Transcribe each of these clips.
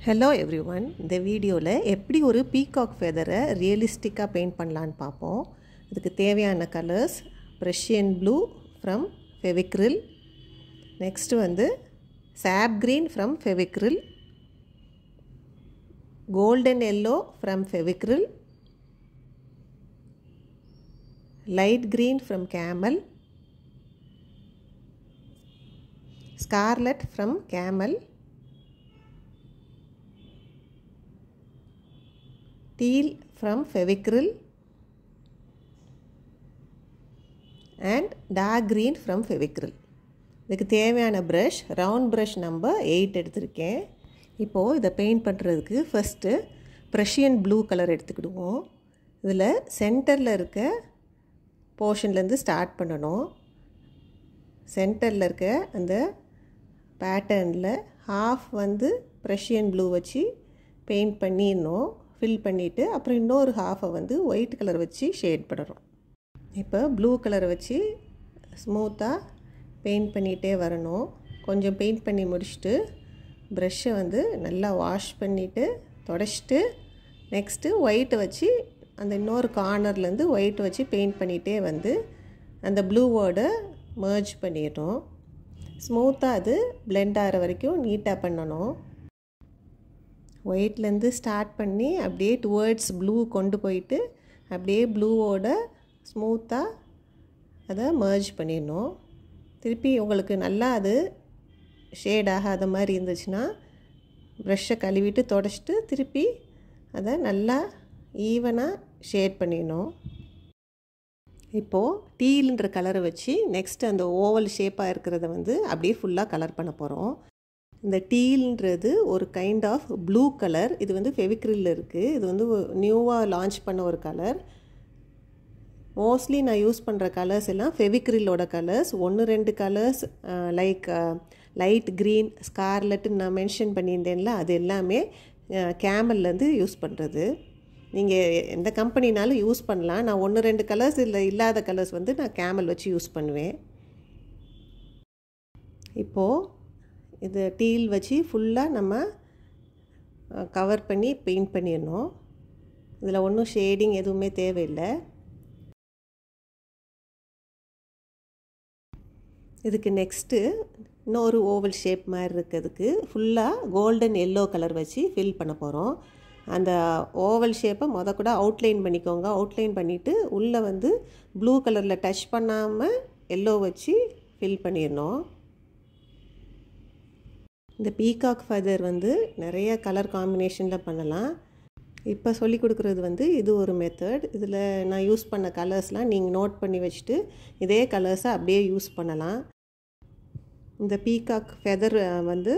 Hello everyone. இந்த வீடியோவில் எப்படி ஒரு பீகாக் ஃபெதரை ரியலிஸ்டிக்காக பெயிண்ட் பண்ணலான்னு பார்ப்போம். அதுக்கு தேவையான colours Prussian blue from Fevicryl, next வந்து sap green from Fevicryl, golden yellow from Fevicryl, light green from Camel, scarlet from Camel, teal from Fevicryl and dark green from Fevicryl. இதுக்கு தேவையான brush round brush number 8 எடுத்திருக்கேன். இப்போது இதை paint பண்ணுறதுக்கு first ப்ரஷியன் blue colour எடுத்துக்கிடுவோம். இதில் சென்டரில் இருக்க போர்ஷன்லேருந்து start பண்ணணும். சென்டரில் இருக்க அந்த பேட்டர்னில் ஹாஃப் வந்து ப்ரஷியன் ப்ளூ வச்சு பெயிண்ட் பண்ணிடணும். ஃபில் பண்ணிவிட்டு அப்புறம் இன்னொரு ஹாஃபை வந்து ஒயிட் கலர் வச்சு ஷேட் பண்ணணும். இப்போ ப்ளூ கலரை வச்சு ஸ்மூத்தாக பெயிண்ட் பண்ணிகிட்டே வரணும். கொஞ்சம் பெயிண்ட் பண்ணி முடிச்சுட்டு ப்ரஷ்ஷை வந்து நல்லா வாஷ் பண்ணிவிட்டு தொடச்சிட்டு நெக்ஸ்ட்டு ஒயிட்டை வச்சு அந்த இன்னொரு கார்னர்லேருந்து ஒயிட் வச்சு பெயிண்ட் பண்ணிகிட்டே வந்து அந்த ப்ளூவோட மர்ஜ் பண்ணிடணும். ஸ்மூத்தாக அது பிளெண்ட் ஆகிற வரைக்கும் நீட்டாக பண்ணணும். ஒயிட்லேருந்து ஸ்டார்ட் பண்ணி அப்படியே டுவர்ட்ஸ் ப்ளூ கொண்டு போயிட்டு அப்படியே ப்ளூவோட ஸ்மூத்தாக அதை மர்ஜ் பண்ணிடணும். திருப்பி உங்களுக்கு நல்லா அது ஷேட் ஆகாத மாதிரி இருந்துச்சுன்னா ப்ரஷ்ஷை கழுவிட்டு தொடச்சிட்டு திருப்பி அதை நல்லா ஈவனாக ஷேட் பண்ணிடணும். இப்போது டீல்ன்ற கலரை வச்சு நெக்ஸ்ட்டு அந்த ஓவல் ஷேப்பாக இருக்கிறத வந்து அப்படியே ஃபுல்லாக கலர் பண்ண போகிறோம். இந்த டீல்ன்றது ஒரு கைண்ட் ஆஃப் ப்ளூ கலர். இது வந்து ஃபெவிக்ரில் இருக்குது. இது வந்து நியூவாக லான்ச் பண்ண ஒரு கலர். மோஸ்ட்லி நான் யூஸ் பண்ணுற கலர்ஸ் எல்லாம் ஃபெவிக்ரிலோட colours. 1-2 colours like light green, ஸ்கார்லெட்டுன்னு நான் மென்ஷன் பண்ணியிருந்தேன்ல, அது எல்லாமே கேமல்லேருந்து யூஸ் பண்ணுறது. நீங்கள் எந்த கம்பெனினாலும் யூஸ் பண்ணலாம். நான் 1-2 கலர்ஸ் இல்லாத கலர்ஸ் வந்து நான் கேமல் வச்சு யூஸ் பண்ணுவேன். இப்போது இது டீல் வச்சு ஃபுல்லாக நம்ம கவர் பண்ணி பெயிண்ட் பண்ணிடணும். இதில் ஒன்றும் ஷேடிங் எதுவுமே தேவையில்லை. இதுக்கு நெக்ஸ்ட்டு இன்னொரு ஓவல் ஷேப் மாதிரி இருக்கிறதுக்கு ஃபுல்லாக கோல்டன் எல்லோ கலர் வச்சு ஃபில் பண்ண போகிறோம். அந்த ஓவல் ஷேப்பை கூட அவுட்லைன் பண்ணிக்கோங்க. அவுட்லைன் பண்ணிவிட்டு உள்ளே வந்து ப்ளூ கலரில் டச் பண்ணாமல் எல்லோ வச்சு ஃபில் பண்ணிடணும். இந்த பீகாக் ஃபெதர் வந்து நிறைய கலர் காம்பினேஷனில் பண்ணலாம். இப்போ சொல்லி கொடுக்குறது வந்து இது ஒரு மெத்தட். இதில் நான் யூஸ் பண்ண கலர்ஸ்லாம் நீங்கள் நோட் பண்ணி வச்சுட்டு இதே கலர்ஸை அப்படியே யூஸ் பண்ணலாம். இந்த பீகாக் ஃபெதர் வந்து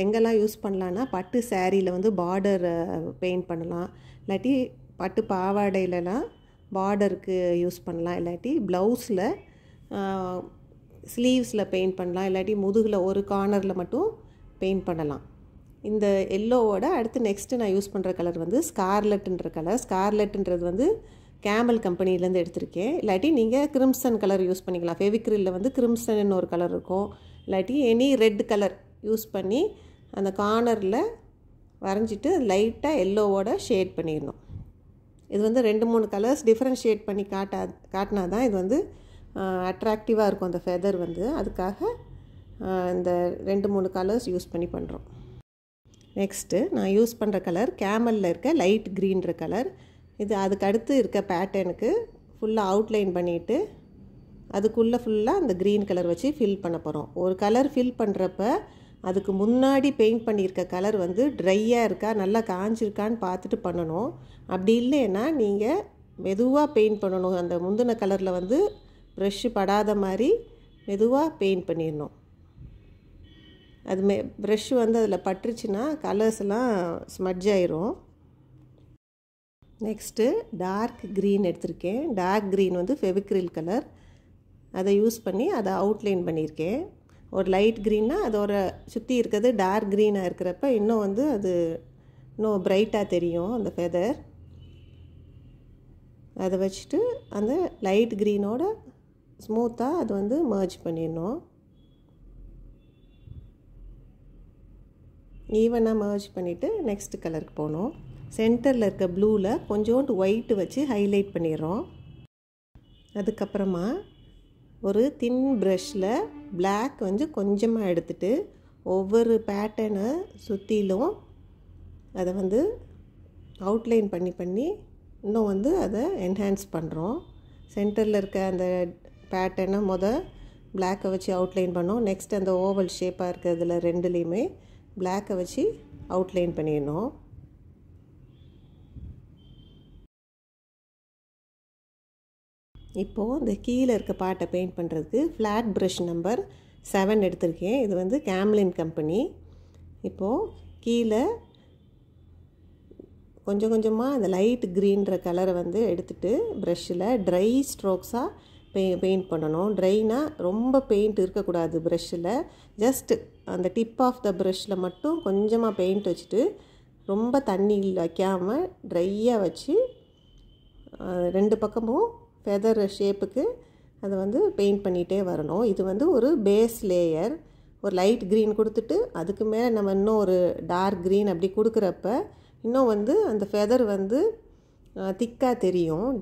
எங்கெல்லாம் யூஸ் பண்ணலான்னா பட்டு சாரியில் வந்து பார்டர் பெயிண்ட் பண்ணலாம். இல்லாட்டி பட்டு பாவாடையிலலாம் பார்டருக்கு யூஸ் பண்ணலாம். இல்லாட்டி ப்ளவுஸில் ஸ்லீவ்ஸில் பெயிண்ட் பண்ணலாம். இல்லாட்டி முதுகில் ஒரு கார்னரில் மட்டும் பெயிண்ட் பண்ணலாம். இந்த எல்லோவோட அடுத்து நெக்ஸ்ட்டு நான் யூஸ் பண்ணுற கலர் வந்து ஸ்கார்லெட்டுன்ற கலர். ஸ்கார்லெட்டுன்றது வந்து கேமல் கம்பெனிலேருந்து எடுத்திருக்கேன். இல்லாட்டி நீங்கள் கிரிம்சன் கலர் யூஸ் பண்ணிக்கலாம். ஃபெவிக்ரிலில் வந்து கிரிம்சன்னு ஒரு கலர் இருக்கும். இல்லாட்டி எனி ரெட் கலர் யூஸ் பண்ணி அந்த கார்னரில் வரைஞ்சிட்டு லைட்டாக எல்லோவோட ஷேட் பண்ணிடணும். இது வந்து 2-3 கலர்ஸ் டிஃப்ரென்ஷியேட் பண்ணி காட்டினா தான் இது வந்து அட்ராக்டிவாக இருக்கும் அந்த ஃபெதர் வந்து. அதுக்காக இந்த 2-3 கலர்ஸ் யூஸ் பண்ணி பண்ணுறோம். நெக்ஸ்ட்டு நான் யூஸ் பண்ணுற கலர் கேமலில் இருக்க லைட் க்ரீன்ற கலர். இது அதுக்கு அடுத்து இருக்க பேட்டர்னுக்கு ஃபுல்லாக அவுட்லைன் பண்ணிவிட்டு அதுக்குள்ளே ஃபுல்லாக அந்த க்ரீன் கலர் வச்சு ஃபில் பண்ண போகிறோம். ஒரு கலர் ஃபில் பண்ணுறப்ப அதுக்கு முன்னாடி பெயிண்ட் பண்ணியிருக்க கலர் வந்து ட்ரையாக இருக்கா நல்லா காஞ்சிருக்கான்னு பார்த்துட்டு பண்ணணும். அப்படி இல்லைன்னா நீங்கள் மெதுவாக பெயிண்ட் பண்ணணும். அந்த முந்தின கலரில் வந்து ப்ரெஷ்ஷு படாத மாதிரி மெதுவாக பெயிண்ட் பண்ணிடணும். அது ப்ரெஷ்ஷு வந்து அதில் பட்டுருச்சுன்னா கலர்ஸ் எல்லாம் ஸ்மட்ஜ் ஆயிரும். நெக்ஸ்ட்டு டார்க் க்ரீன் எடுத்திருக்கேன். டார்க் க்ரீன் வந்து ஃபெவிக்ரில் கலர். அதை யூஸ் பண்ணி அதை அவுட்லைன் பண்ணியிருக்கேன். ஒரு லைட் க்ரீன்னா அதோட சுற்றி இருக்கிறது டார்க் க்ரீனாக இருக்கிறப்ப இன்னும் வந்து அது இன்னும் பிரைட்டாக தெரியும் அந்த ஃபெதர். அதை வச்சுட்டு அந்த லைட் க்ரீனோட ஸ்மூத்தாக அது வந்து மர்ஜ் பண்ணிடணும். ஈவனாக மர்ஜ் பண்ணிவிட்டு நெக்ஸ்ட் கலருக்கு போகணும். சென்டரில் இருக்க ப்ளூவில் கொஞ்சோண்டு ஒயிட்டு வச்சு ஹைலைட் பண்ணிடுறோம். அதுக்கப்புறமா ஒரு தின் ப்ரஷில் பிளாக் வந்து கொஞ்சமாக எடுத்துகிட்டு ஒவ்வொரு பேட்டர்னை சுற்றிலும் அதை வந்து அவுட்லைன் பண்ணி இன்னும் வந்து அதை என்ஹான்ஸ் பண்ணுறோம். சென்டரில் இருக்க அந்த பேட்டர்னை பிளாக்கை வச்சு அவுட்லைன் பண்ணோம். நெக்ஸ்ட் அந்த ஓவல் ஷேப்பாக இருக்கிறதுல ரெண்டுலேயுமே பிளாக்கை வச்சு அவுட்லைன் பண்ணிடணும். இப்போது இந்த கீழே இருக்க பார்ட்டை பெயிண்ட் பண்ணுறதுக்கு ஃப்ளாட் ப்ரஷ் நம்பர் 7 எடுத்திருக்கேன். இது வந்து கேம்லின் கம்பெனி. இப்போது கீழே கொஞ்சம் கொஞ்சமாக அந்த லைட் க்ரீன்ற கலரை வந்து எடுத்துகிட்டு ப்ரஷ்ஷில் ட்ரை ஸ்ட்ரோக்ஸாக பெயிண்ட் பண்ணணும். ட்ரைனா ரொம்ப பெயிண்ட் இருக்கக்கூடாது ப்ரஷ்ஷில். ஜஸ்ட் அந்த டிப் ஆஃப் த ப்ரஷ்ஷில் மட்டும் கொஞ்சமாக பெயிண்ட் வச்சுட்டு ரொம்ப தண்ணி வைக்காமல் ட்ரையாக வச்சு 2 பக்கமும் ஃபெதர் ஷேப்புக்கு அதை வந்து பெயிண்ட் பண்ணிகிட்டே வரணும். இது வந்து ஒரு பேஸ் லேயர். ஒரு லைட் க்ரீன் கொடுத்துட்டு அதுக்கு மேலே நம்ம இன்னும் ஒரு டார்க் க்ரீன் அப்படி கொடுக்குறப்ப இன்னும் வந்து அந்த ஃபெதர் வந்து திக்காக தெரியும்.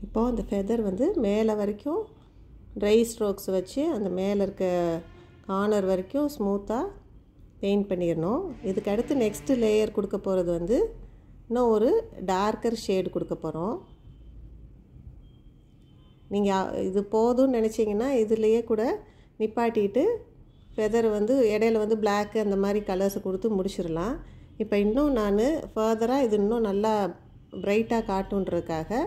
இப்போது அந்த ஃபெதர் வந்து மேலே வரைக்கும் ட்ரை ஸ்ட்ரோக்ஸ் வச்சு அந்த மேலே இருக்க கார்னர் வரைக்கும் ஸ்மூத்தாக பெயிண்ட் பண்ணிடணும். இதுக்கு அடுத்து நெக்ஸ்ட்டு லேயர் கொடுக்க போகிறது வந்து இன்னும் ஒரு டார்க்கர் ஷேடு கொடுக்க போகிறோம். நீங்கள் இது போதும்னு நினச்சிங்கன்னா இதுலேயே கூட நிப்பாட்டிட்டு ஃபெதர் வந்து இடையில வந்து பிளாக்கு அந்த மாதிரி கலர்ஸை கொடுத்து முடிச்சிடலாம். இப்போ இன்னும் நான் ஃபர்தராக இது இன்னும் நல்லா பிரைட்டாக காட்டுன்றதுக்காக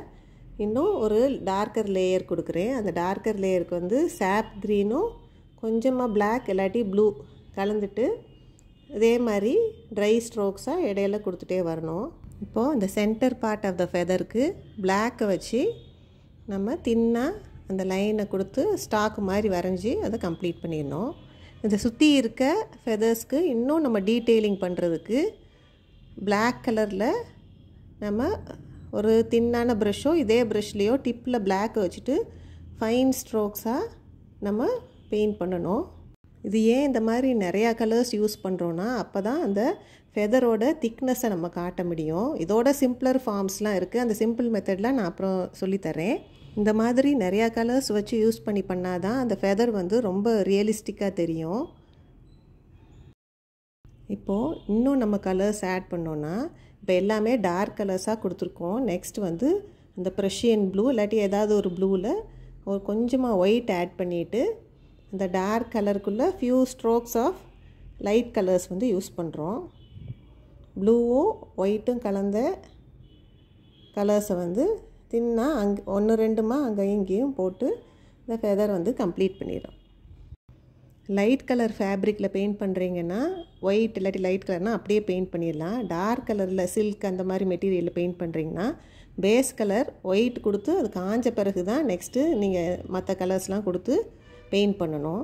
இன்னும் ஒரு டார்க்கர் லேயர் கொடுக்குறேன். அந்த டார்க்கர் லேயருக்கு வந்து சாப் க்ரீனும் கொஞ்சமாக பிளாக் இல்லாட்டி ப்ளூ கலந்துட்டு இதே மாதிரி ட்ரை ஸ்ட்ரோக்ஸாக இடையில கொடுத்துட்டே வரணும். இப்போது இந்த சென்டர் பார்ட் ஆஃப் த ஃபெதருக்கு பிளாக்கை வச்சு நம்ம தின்னாக அந்த லைனை கொடுத்து ஸ்டாக் மாதிரி வரைஞ்சி அதை கம்ப்ளீட் பண்ணிடணும். இதை சுற்றி இருக்க ஃபெதர்ஸ்க்கு இன்னும் நம்ம டீட்டெயிலிங் பண்ணுறதுக்கு பிளாக் கலரில் நம்ம ஒரு தின்னான ப்ரஷ்ஷோ இதே ப்ரஷ்லேயோ டிப்பில் பிளாக்கை வச்சுட்டு ஃபைன் ஸ்ட்ரோக்ஸாக நம்ம பெயிண்ட் பண்ணணும். இது ஏன் இந்த மாதிரி நிறையா கலர்ஸ் யூஸ் பண்ணுறோன்னா அப்போ தான் அந்த ஃபெதரோட திக்னஸை நம்ம காட்ட முடியும். இதோட சிம்பிளர் ஃபார்ம்ஸ்லாம் இருக்குது. அந்த சிம்பிள் மெத்தட்லாம் நான் அப்புறம் சொல்லித்தரேன். இந்த மாதிரி நிறையா கலர்ஸ் வச்சு யூஸ் பண்ணால் தான் அந்த ஃபெதர் வந்து ரொம்ப ரியலிஸ்டிக்காக தெரியும். இப்போது இன்னும் நம்ம கலர்ஸ் ஆட் பண்ணோன்னா இப்போ எல்லாமே டார்க் கலர்ஸாக கொடுத்துருக்கோம். நெக்ஸ்ட் வந்து இந்த ப்ரஷியன் ப்ளூ இல்லாட்டி ஏதாவது ஒரு ப்ளூவில் ஒரு கொஞ்சமாக ஒயிட் ஆட் பண்ணிவிட்டு அந்த டார்க் கலருக்குள்ளே few strokes of light colours வந்து யூஸ் பண்ணுறோம். ப்ளூவும் ஒயிட்டும் கலந்த கலர்ஸை வந்து தின்னா அங்கே 1-2 அங்கேயும் இங்கேயும் போட்டு இந்த ஃபெதர் வந்து கம்ப்ளீட் பண்ணிடும். லைட் கலர் ஃபேப்ரிக்கில் பெயிண்ட் பண்ணுறீங்கன்னா ஒயிட் இல்லாட்டி லைட் கலர்னால் அப்படியே பெயிண்ட் பண்ணிடலாம். டார்க் கலரில் சில்க் அந்த மாதிரி மெட்டீரியலில் பெயிண்ட் பண்ணுறீங்கன்னா பேஸ் கலர் ஒயிட் கொடுத்து அது காஞ்ச பிறகு தான் நெக்ஸ்ட்டு நீங்கள் மற்ற கலர்ஸ்லாம் கொடுத்து பெயிண்ட் பண்ணணும்.